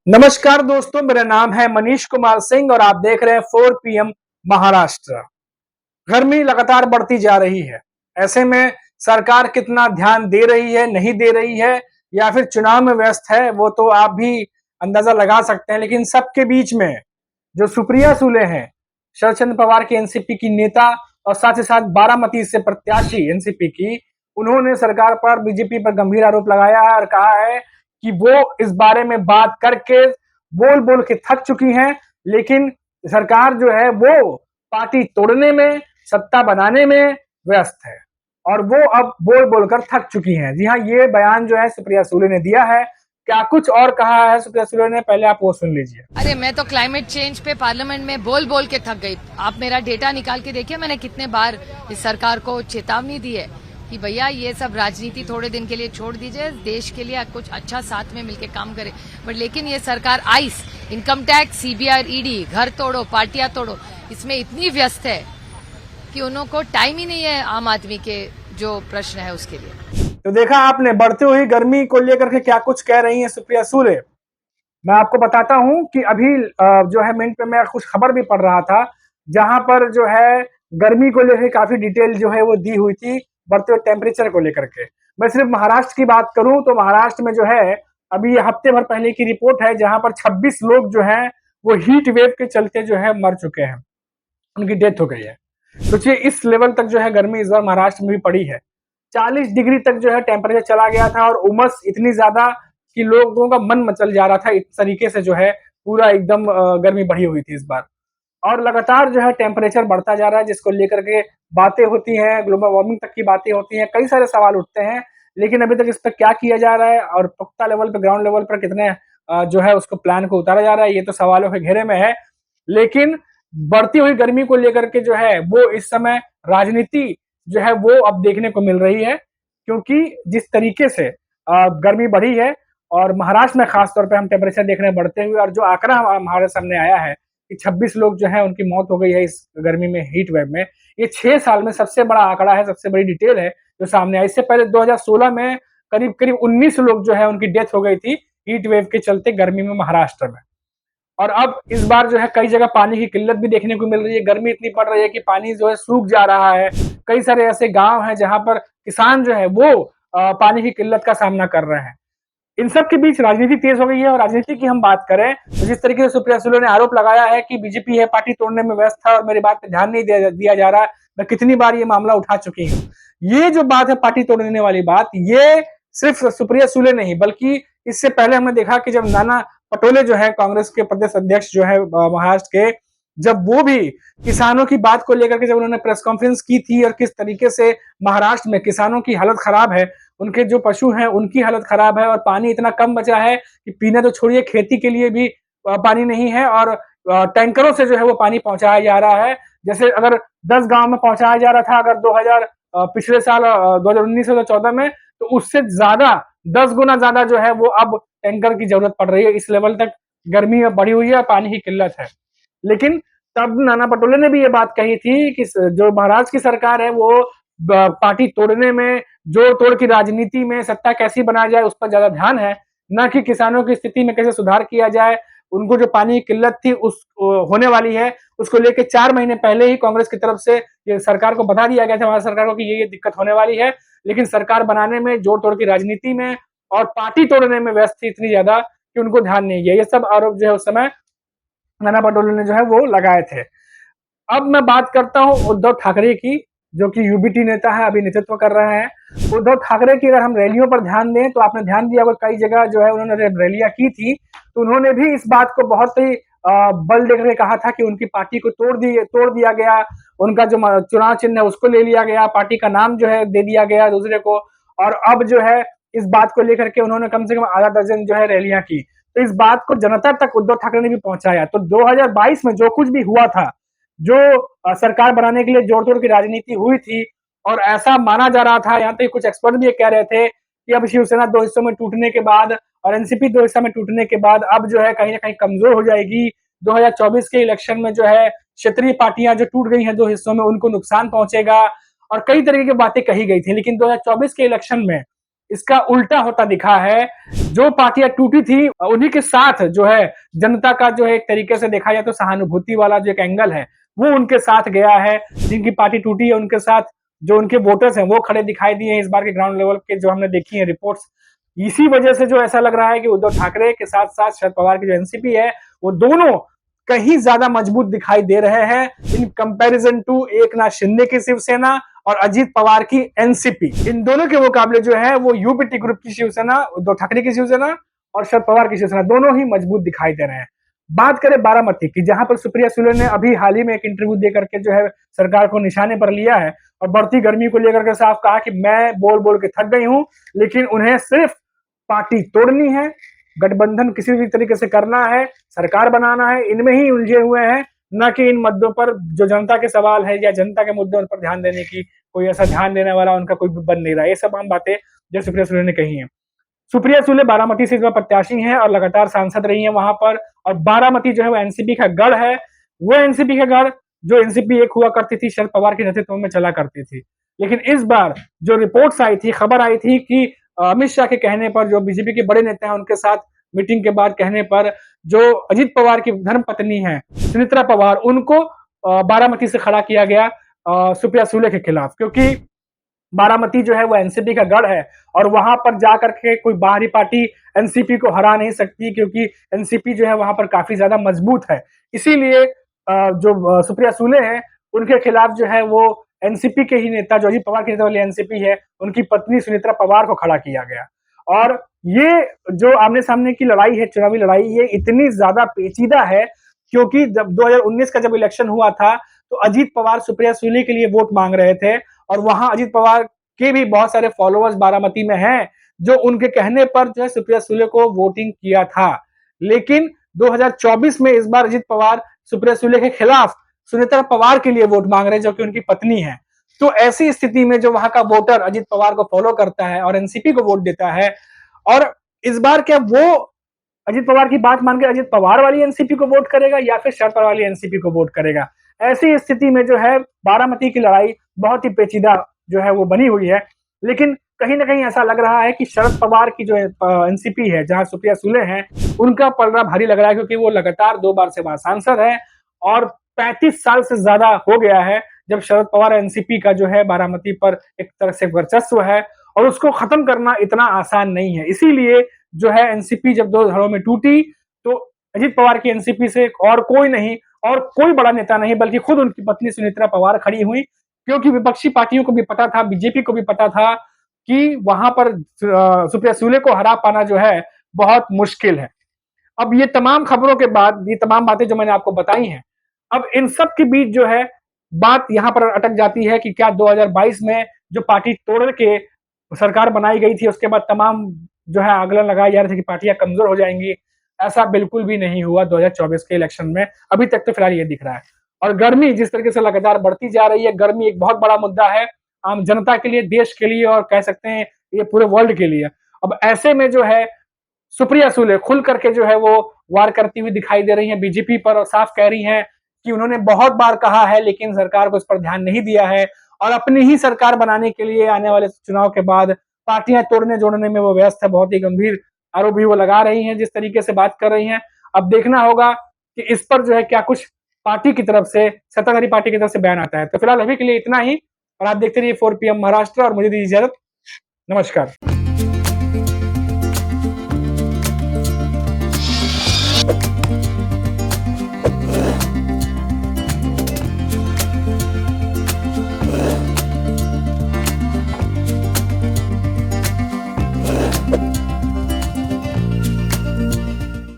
नमस्कार दोस्तों, मेरा नाम है मनीष कुमार सिंह और आप देख रहे हैं 4 पीएम महाराष्ट्र। गर्मी लगातार बढ़ती जा रही है। ऐसे में सरकार कितना ध्यान दे रही है, नहीं दे रही है या फिर चुनाव में व्यस्त है, वो तो आप भी अंदाजा लगा सकते हैं। लेकिन सबके बीच में जो सुप्रिया सुले हैं, शरद चंद्र पवार की एनसीपी की नेता और साथ ही साथ बारामती से प्रत्याशी एनसीपी की, उन्होंने सरकार पर, बीजेपी पर गंभीर आरोप लगाया है और कहा है कि वो इस बारे में बात करके बोल बोल के थक चुकी हैं। लेकिन सरकार जो है वो पार्टी तोड़ने में, सत्ता बनाने में व्यस्त है और वो अब बोल बोलकर थक चुकी हैं। जी हाँ, ये बयान जो है सुप्रिया सुले ने दिया है। क्या कुछ और कहा है सुप्रिया सुले ने, पहले आप वो सुन लीजिए। अरे मैं तो क्लाइमेट चेंज पे पार्लियामेंट में बोल बोल के थक गई। आप मेरा डेटा निकाल के देखिए, मैंने कितने बार इस सरकार को चेतावनी दी है कि भैया ये सब राजनीति थोड़े दिन के लिए छोड़ दीजिए, देश के लिए कुछ अच्छा साथ में मिलके काम करे। बट लेकिन ये सरकार ice, income tax, CBI, ED, घर तोड़ो, पार्टियां तोड़ो, इसमें इतनी व्यस्त है कि उन्हों को टाइम ही नहीं है आम आदमी के जो प्रश्न है उसके लिए। तो देखा आपने, बढ़ती हुई गर्मी को लेकर के क्या कुछ कह रही हैं सुप्रिया सुले। मैं आपको बताता हूं कि अभी जो है मिनट पे मैं कुछ खबर भी पढ़ रहा था, जहां पर जो है गर्मी को लेकर काफी डिटेल जो है वो दी हुई थी, बढ़ते हुए टेम्परेचर को लेकर के। मैं सिर्फ महाराष्ट्र की बात करूं तो महाराष्ट्र में जो है अभी हफ्ते भर पहले की रिपोर्ट है, जहां पर 26 लोग जो हैं वो हीट वेव के चलते जो है मर चुके हैं, उनकी डेथ हो गई है। सोचिए इस लेवल तक जो है गर्मी इस बार महाराष्ट्र में भी पड़ी है। 40 डिग्री तक जो है टेम्परेचर चला गया था और उमस इतनी ज्यादा कि लोगों का मन मचल जा रहा था। इस तरीके से जो है पूरा एकदम गर्मी बढ़ी हुई थी इस बार। और लगातार जो है टेम्परेचर बढ़ता जा रहा है, जिसको लेकर के बातें होती हैं, ग्लोबल वार्मिंग तक की बातें होती हैं, कई सारे सवाल उठते हैं। लेकिन अभी तक इस पर क्या किया जा रहा है और पुख्ता लेवल पर, ग्राउंड लेवल पर कितने जो है उसको प्लान को उतारा जा रहा है, ये तो सवालों के घेरे में है। लेकिन बढ़ती हुई गर्मी को लेकर के जो है वो इस समय राजनीति जो है वो अब देखने को मिल रही है, क्योंकि जिस तरीके से गर्मी बढ़ी है और महाराष्ट्र में खास तौर पे हम टेम्परेचर देख रहे हैं बढ़ते हुए, और जो आंकड़ा हमारे सामने आया है कि 26 लोग जो है उनकी मौत हो गई है इस गर्मी में, हीट वेव में। ये 6 साल में सबसे बड़ा आंकड़ा है, सबसे बड़ी डिटेल है जो सामने आई। इससे पहले 2016 में करीब करीब 19 लोग जो है उनकी डेथ हो गई थी हीट वेव के चलते गर्मी में महाराष्ट्र में। और अब इस बार जो है कई जगह पानी की किल्लत भी देखने को मिल रही है। गर्मी इतनी पड़ रही है कि पानी जो है सूख जा रहा है। कई सारे ऐसे गांव हैं जहां पर किसान जो है वो पानी की किल्लत का सामना कर रहे हैं। इन सब के बीच राजनीति तेज हो गई है। और राजनीति की हम बात करें तो जिस तरीके से सुप्रिया सुले ने आरोप लगाया है कि बीजेपी है पार्टी तोड़ने में व्यस्त था और मेरी बात पे ध्यान नहीं दिया जा रहा, मैं कितनी बार ये मामला उठा चुकी हूँ। ये जो बात है पार्टी तोड़ने वाली बात, ये सिर्फ सुप्रिया सुले नहीं बल्कि इससे पहले हमने देखा कि जब नाना पटोले जो है कांग्रेस के प्रदेश अध्यक्ष जो है महाराष्ट्र के, जब वो भी किसानों की बात को लेकर के जब उन्होंने प्रेस कॉन्फ्रेंस की थी और किस तरीके से महाराष्ट्र में किसानों की हालत खराब है, उनके जो पशु हैं उनकी हालत खराब है और पानी इतना कम बचा है कि पीना तो छोड़िए, खेती के लिए भी पानी नहीं है और टैंकरों से जो है वो पानी पहुंचाया जा रहा है। जैसे अगर 10 गांव में पहुंचाया जा रहा था अगर 2000 पिछले साल 2019 से 14 में, तो उससे ज्यादा 10 गुना ज्यादा जो है वो अब टैंकर की जरूरत पड़ रही है। इस लेवल तक गर्मी अब बढ़ी हुई है और पानी की किल्लत है। लेकिन तब नाना पटोले ने भी ये बात कही थी कि जो महाराष्ट्र की सरकार है वो पार्टी तोड़ने में, जोड़ तोड़ की राजनीति में सत्ता कैसी बनाया जाए उस पर ज्यादा ध्यान है, न कि किसानों की स्थिति में कैसे सुधार किया जाए। उनको जो पानी की किल्लत थी उस होने वाली है, उसको लेकर 4 महीने पहले ही कांग्रेस की तरफ से ये सरकार को बता दिया गया था, हमारी सरकार को, कि ये दिक्कत होने वाली है। लेकिन सरकार बनाने में, जोड़ तोड़ की राजनीति में और पार्टी तोड़ने में व्यस्त थी इतनी ज्यादा कि उनको ध्यान नहीं गया। ये सब आरोप जो है उस समय नाना पटोले ने जो है वो लगाए थे। अब मैं बात करता हूं उद्धव ठाकरे की, जो कि यूबीटी नेता है, अभी नेतृत्व कर रहे हैं। उद्धव ठाकरे की अगर हम रैलियों पर ध्यान दें तो आपने ध्यान दिया होगा कई जगह जो है उन्होंने रैलियां की थी, तो उन्होंने भी इस बात को बहुत ही बल देकर कहा था कि उनकी पार्टी को तोड़ दिया गया, उनका जो चुनाव चिन्ह है उसको ले लिया गया, पार्टी का नाम जो है दे दिया गया दूसरे को। और अब जो है इस बात को लेकर के उन्होंने कम से कम आधा दर्जन जो है रैलियां की। तो इस बात को जनता तक उद्धव ठाकरे ने भी पहुंचाया। तो 2022 में जो कुछ भी हुआ था, जो सरकार बनाने के लिए जोड़ तोड़ की राजनीति हुई थी, और ऐसा माना जा रहा था, यहाँ तक कुछ एक्सपर्ट भी कह रहे थे कि अब शिवसेना 2 हिस्सों में टूटने के बाद और एनसीपी 2 हिस्सों में टूटने के बाद अब जो है कहीं ना कहीं कमजोर हो जाएगी। 2024 के इलेक्शन में जो है क्षेत्रीय पार्टियां जो टूट गई हैं 2 हिस्सों में, उनको नुकसान पहुंचेगा और कई तरीके की बातें कही गई थी। लेकिन 2024 के इलेक्शन में इसका उल्टा होता दिखा है। जो पार्टियां टूटी थी उन्हीं के साथ जो है जनता का जो है एक तरीके से देखा जाए तो सहानुभूति वाला जो एक एंगल है वो उनके साथ गया है। जिनकी पार्टी टूटी है उनके साथ जो उनके वोटर्स हैं वो खड़े दिखाई दिए हैं इस बार के ग्राउंड लेवल के जो हमने देखी है रिपोर्ट्स। इसी वजह से जो ऐसा लग रहा है कि उद्धव ठाकरे के साथ साथ शरद पवार की जो एनसीपी है वो दोनों कहीं ज्यादा मजबूत दिखाई दे रहे हैं in comparison to Eknath Shinde की शिवसेना और अजीत पवार की एनसीपी। इन दोनों के मुकाबले जो है वो यूपीटी ग्रुप की शिवसेना, उद्धव ठाकरे की शिवसेना और शरद पवार की शिवसेना दोनों ही मजबूत दिखाई दे रहे हैं। बात करें बारामती की, जहां पर सुप्रिया सुले ने अभी हाल ही में एक इंटरव्यू देकर के जो है सरकार को निशाने पर लिया है और बढ़ती गर्मी को लेकर के साफ कहा कि मैं बोल बोल के थक गई हूं, लेकिन उन्हें सिर्फ पार्टी तोड़नी है, गठबंधन किसी भी तरीके से करना है, सरकार बनाना है, इनमें ही उलझे हुए हैं, न कि इन मुद्दों पर जो जनता के सवाल है या जनता के मुद्दों पर ध्यान देने की कोई ऐसा ध्यान देने वाला उनका कोई बन नहीं रहा। ये सब आम बातें जो सुप्रिया सुले ने कही हैं। सुप्रिया सुले बारामती से इस बार प्रत्याशी हैं और लगातार सांसद रही हैं वहां पर, और बारामती जो है वो एनसीपी का गढ़ है। वो एनसीपी का गढ़ जो एनसीपी एक हुआ करती थी शरद पवार के नेतृत्व में चला करती थी। लेकिन इस बार जो रिपोर्ट्स आई थी, खबर आई थी कि अमित शाह के कहने पर, जो बीजेपी के बड़े नेता हैं उनके साथ मीटिंग के बाद कहने पर, जो अजीत पवार की धर्मपत्नी है सुनेत्रा पवार, उनको बारामती से खड़ा किया गया सुप्रिया सुले के खिलाफ, क्योंकि बारामती जो है वो एनसीपी का गढ़ है और वहां पर जाकर के कोई बाहरी पार्टी एनसीपी को हरा नहीं सकती, क्योंकि एनसीपी जो है वहां पर काफी ज्यादा मजबूत है। इसीलिए जो सुप्रिया सुले हैं उनके खिलाफ जो है वो एनसीपी के ही नेता, जो अजीत पवार के नेता वाली एनसीपी है, उनकी पत्नी सुनेत्रा पवार को खड़ा किया गया। और ये जो आमने सामने की लड़ाई है, चुनावी लड़ाई, ये इतनी ज्यादा पेचीदा है क्योंकि जब 2019 का जब इलेक्शन हुआ था तो अजीत पवार सुप्रिया सुले के लिए वोट मांग रहे थे और वहां अजीत पवार के भी बहुत सारे फॉलोअर्स बारामती में हैं जो उनके कहने पर जो है सुप्रिया सुले को वोटिंग किया था। लेकिन 2024 में इस बार अजीत पवार सुप्रिया सुले के खिलाफ सुनेत्रा पवार के लिए वोट मांग रहे हैं जो कि उनकी पत्नी है। तो ऐसी स्थिति में जो वहां का वोटर अजीत पवार को फॉलो करता है और एनसीपी को वोट देता है, और इस बार क्या वो अजीत पवार की बात मान के अजीत पवार वाली एनसीपी को वोट करेगा या फिर शरद पवार वाली एनसीपी को वोट करेगा? ऐसी स्थिति में जो है बारामती की लड़ाई बहुत ही पेचीदा जो है वो बनी हुई है। लेकिन कहीं ना कहीं ऐसा लग रहा है कि शरद पवार की जो एनसीपी है, जहां सुप्रिया सुले हैं, उनका पलड़ा भारी लग रहा है, क्योंकि वो लगातार 2 बार से वहां सांसद है और 35 साल से ज्यादा हो गया है जब शरद पवार एनसीपी का जो है बारामती पर एक तरह से वर्चस्व है, और उसको खत्म करना इतना आसान नहीं है। इसीलिए जो है एनसीपी जब 2 धड़ों में टूटी तो अजीत पवार की एनसीपी से और कोई नहीं, और कोई बड़ा नेता नहीं, बल्कि खुद उनकी पत्नी सुनेत्रा पवार खड़ी हुई, क्योंकि विपक्षी पार्टियों को भी पता था, बीजेपी को भी पता था कि वहां पर सुप्रिया सुले को हरा पाना जो है बहुत मुश्किल है। अब ये तमाम खबरों के बाद, ये तमाम बातें जो मैंने आपको बताई हैं, अब इन सब के बीच जो है बात यहां पर अटक जाती है कि क्या 2022 में जो पार्टी तोड़ के सरकार बनाई गई थी उसके बाद तमाम जो है आकलन लगाए जा रहे थे कि पार्टियां कमजोर हो जाएंगी। ऐसा बिल्कुल भी नहीं हुआ 2024 के इलेक्शन में, अभी तक तो फिलहाल ये दिख रहा है। और गर्मी जिस तरीके से लगातार बढ़ती जा रही है, गर्मी एक बहुत बड़ा मुद्दा है आम जनता के लिए, देश के लिए, और कह सकते हैं ये पूरे वर्ल्ड के लिए। अब ऐसे में जो है सुप्रिया सुले खुल करके जो है वो वार करती हुई दिखाई दे रही हैं बीजेपी पर, और साफ कह रही हैं कि उन्होंने बहुत बार कहा है लेकिन सरकार को इस पर ध्यान नहीं दिया है, और अपनी ही सरकार बनाने के लिए आने वाले चुनाव के बाद पार्टियां तोड़ने जोड़ने में वो व्यस्त है। बहुत ही गंभीर आरोप भी वो लगा रही हैं जिस तरीके से बात कर रही हैं। अब देखना होगा कि इस पर जो है क्या कुछ पार्टी की तरफ से, सत्ताधारी पार्टी की तरफ से बयान आता है। तो फिलहाल अभी के लिए इतना ही, और आप देखते रहिए 4 PM महाराष्ट्र, और मुझे दीजिए इजाजत। नमस्कार।